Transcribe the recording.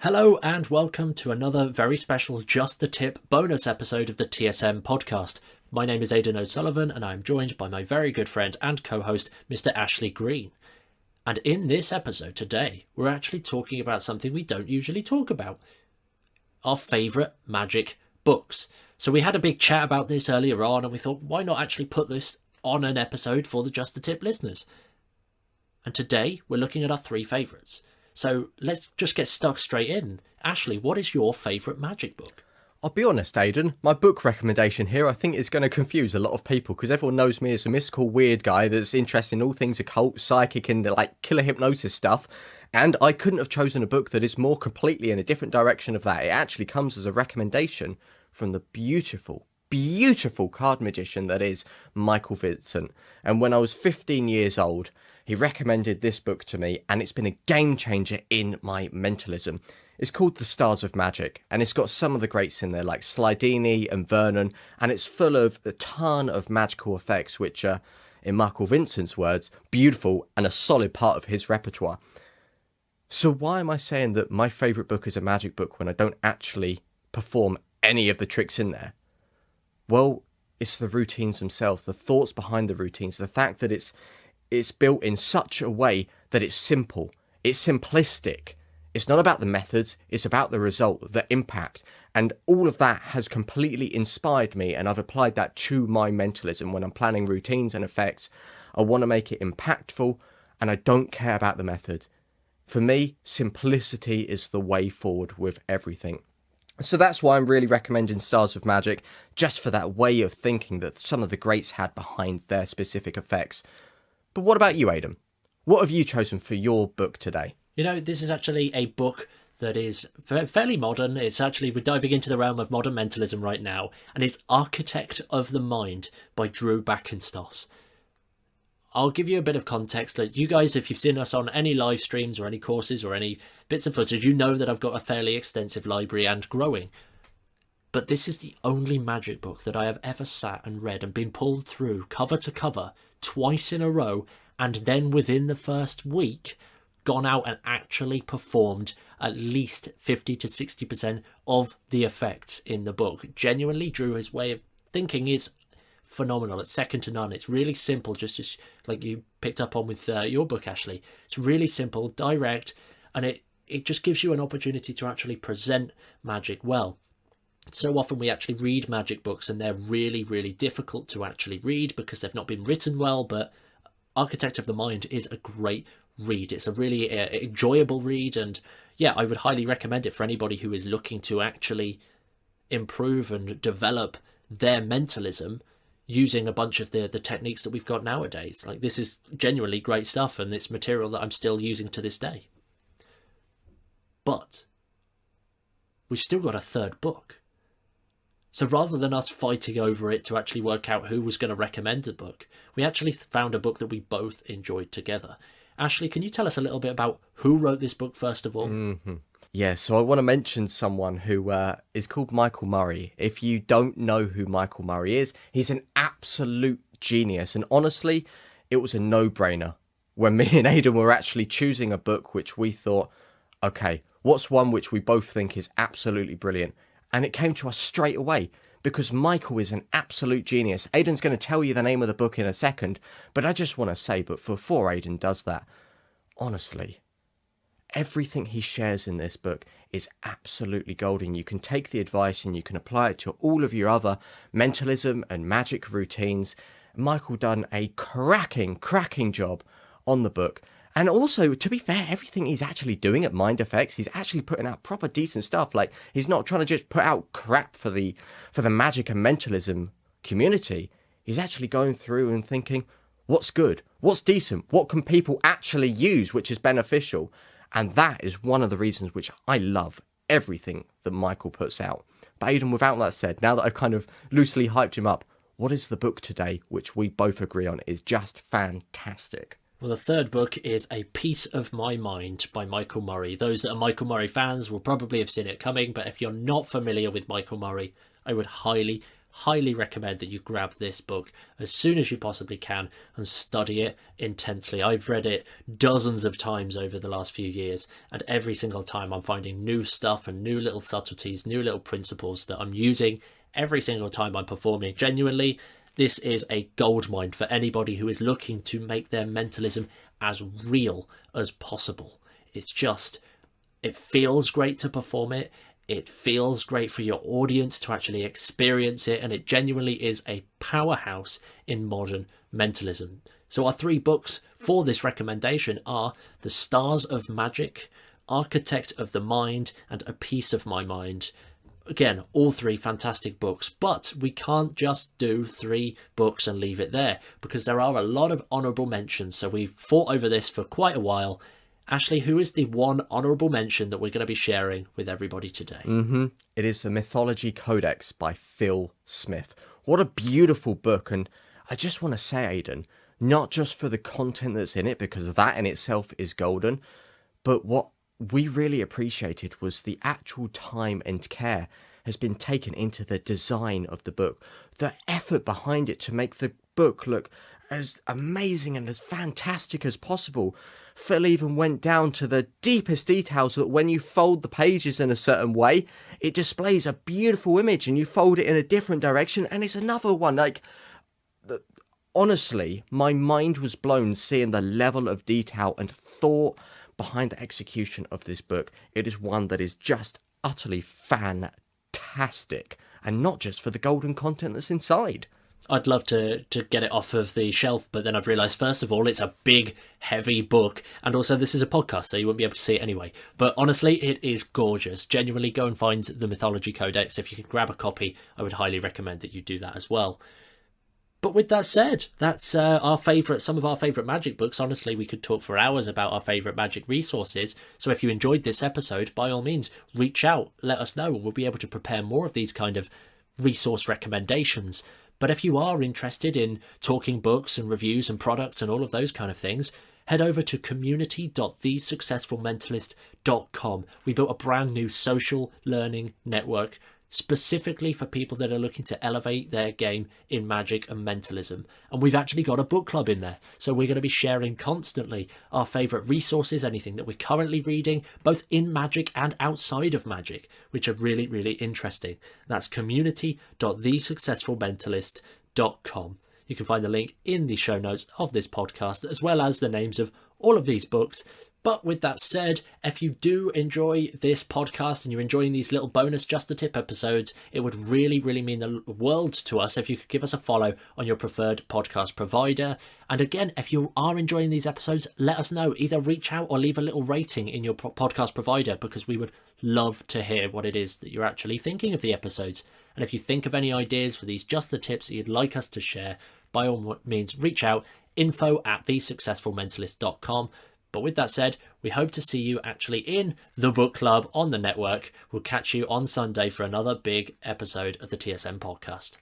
Hello and welcome to another very special Just the Tip bonus episode of the TSM podcast. My name is Aidan O'Sullivan and I'm joined by my very good friend and co-host Mr. Ashley Green. And in this episode today, we're actually talking about something we don't usually talk about. Our favourite magic books. So we had a big chat about this earlier on and we thought, why not actually put this on an episode for the Just the Tip listeners? And today we're looking at our three favourites. So let's just get stuck straight in. Ashley, what is your favourite magic book? I'll be honest, Aidan, my book recommendation here I think is going to confuse a lot of people because everyone knows me as a mystical weird guy that's interested in all things occult, psychic and like killer hypnosis stuff. And I couldn't have chosen a book that is more completely in a different direction of that. It actually comes as a recommendation from the beautiful card magician that is Michael Vincent. And when I was 15 years old, he recommended this book to me and it's been a game changer in my mentalism. It's called The Stars of Magic and it's got some of the greats in there like Slidini and Vernon, and it's full of a ton of magical effects which are, in Michael Vincent's words, beautiful and a solid part of his repertoire. So why am I saying that my favourite book is a magic book when I don't actually perform any of the tricks in there? Well, it's the routines themselves, the thoughts behind the routines, the fact that it's built in such a way that it's simple, it's simplistic. It's not about the methods, it's about the result, the impact. And all of that has completely inspired me and I've applied that to my mentalism when I'm planning routines and effects. I want to make it impactful and I don't care about the method. For me, simplicity is the way forward with everything. So that's why I'm really recommending Stars of Magic, just for that way of thinking that some of the greats had behind their specific effects. But what about you, Aidan? What have you chosen for your book today? You know, this is actually a book that is fairly modern. It's actually, we're diving into the realm of modern mentalism right now, and it's Architect of the Mind by Drew Backenstoss. I'll give you a bit of context. Like, you guys, if you've seen us on any live streams or any courses or any bits of footage, you know that I've got a fairly extensive library and growing. But this is the only magic book that I have ever sat and read and been pulled through cover to cover twice in a row, and then within the first week gone out and actually performed at least 50 to 60% of the effects in the book. Genuinely, Drew, his way of thinking is phenomenal. It's second to none. It's really simple, just as like you picked up on with your book, Ashley. It's really simple, direct, and it just gives you an opportunity to actually present magic well. So often we actually read magic books and they're really, really difficult to actually read because they've not been written well, but Architect of the Mind is a great read. It's a really enjoyable read, and yeah, I would highly recommend it for anybody who is looking to actually improve and develop their mentalism using a bunch of the techniques that we've got nowadays. Like, this is genuinely great stuff and it's material that I'm still using to this day. But we've still got a third book. So rather than us fighting over it to actually work out who was going to recommend a book, we actually found a book that we both enjoyed together. Ashley, can you tell us a little bit about who wrote this book first of all? Mm-hmm. Yeah, so I want to mention someone who is called Michael Murray. If you don't know who Michael Murray is, he's an absolute genius. And honestly, it was a no-brainer when me and Aidan were actually choosing a book which we thought, okay, what's one which we both think is absolutely brilliant? And it came to us straight away because Michael is an absolute genius. Aidan's going to tell you the name of the book in a second, but I just want to say, but before Aidan does that, honestly, everything he shares in this book is absolutely golden. You can take the advice and you can apply it to all of your other mentalism and magic routines. Michael done a cracking job on the book. And also, to be fair, everything he's actually doing at Mind Effects, he's actually putting out proper decent stuff. Like, he's not trying to just put out crap for the magic and mentalism community. He's actually going through and thinking, what's good? What's decent? What can people actually use which is beneficial? And that is one of the reasons which I love everything that Michael puts out. But Aidan, without that said, now that I've kind of loosely hyped him up, what is the book today which we both agree on is just fantastic? Well, the third book is A Piece of My Mind by Michael Murray. Those that are Michael Murray fans will probably have seen it coming, but if you're not familiar with Michael Murray, I would highly, highly recommend that you grab this book as soon as you possibly can and study it intensely. I've read it dozens of times over the last few years, and every single time I'm finding new stuff and new little subtleties, new little principles that I'm using every single time I'm performing. Genuinely, this is a goldmine for anybody who is looking to make their mentalism as real as possible. It feels great to perform it. It feels great for your audience to actually experience it, and it genuinely is a powerhouse in modern mentalism. So our 3 books for this recommendation are The Stars of Magic, Architect of the Mind, and A Piece of My Mind. Again, all 3 fantastic books, but we can't just do 3 books and leave it there, because there are a lot of honourable mentions. So we've fought over this for quite a while. Ashley, who is the one honourable mention that we're going to be sharing with everybody today? It is The Mythology Codex by Phil Smith. What a beautiful book. And I just want to say, Aidan, not just for the content that's in it, because that in itself is golden, but what we really appreciated was the actual time and care has been taken into the design of the book. The effort behind it to make the book look as amazing and as fantastic as possible. Phil even went down to the deepest details that when you fold the pages in a certain way, it displays a beautiful image, and you fold it in a different direction and it's another one. Honestly, my mind was blown seeing the level of detail and thought behind the execution of this book. It is one that is just utterly fantastic, and not just for the golden content that's inside. I'd love to get it off of the shelf, but then I've realised, first of all, it's a big, heavy book, and also this is a podcast, so you won't be able to see it anyway. But honestly, it is gorgeous. Genuinely, go and find the Mythology Codex. If you can grab a copy, I would highly recommend that you do that as well. But with that said, that's some of our favourite magic books. Honestly, we could talk for hours about our favourite magic resources. So if you enjoyed this episode, by all means, reach out, let us know, and we'll be able to prepare more of these kind of resource recommendations. But if you are interested in talking books and reviews and products and all of those kind of things, head over to community.thesuccessfulmentalist.com. We built a brand new social learning network specifically for people that are looking to elevate their game in magic and mentalism. And we've actually got a book club in there. So we're going to be sharing constantly our favourite resources, anything that we're currently reading, both in magic and outside of magic, which are really, really interesting. That's community.thesuccessfulmentalist.com. You can find the link in the show notes of this podcast, as well as the names of all of these books. But with that said, if you do enjoy this podcast and you're enjoying these little bonus Just a Tip episodes, it would really, really mean the world to us if you could give us a follow on your preferred podcast provider. And again, if you are enjoying these episodes, let us know. Either reach out or leave a little rating in your podcast provider, because we would love to hear what it is that you're actually thinking of the episodes. And if you think of any ideas for these Just the Tips that you'd like us to share, by all means, reach out, info@thesuccessfulmentalist.com. But with that said, we hope to see you actually in the book club on the network. We'll catch you on Sunday for another big episode of the TSM podcast.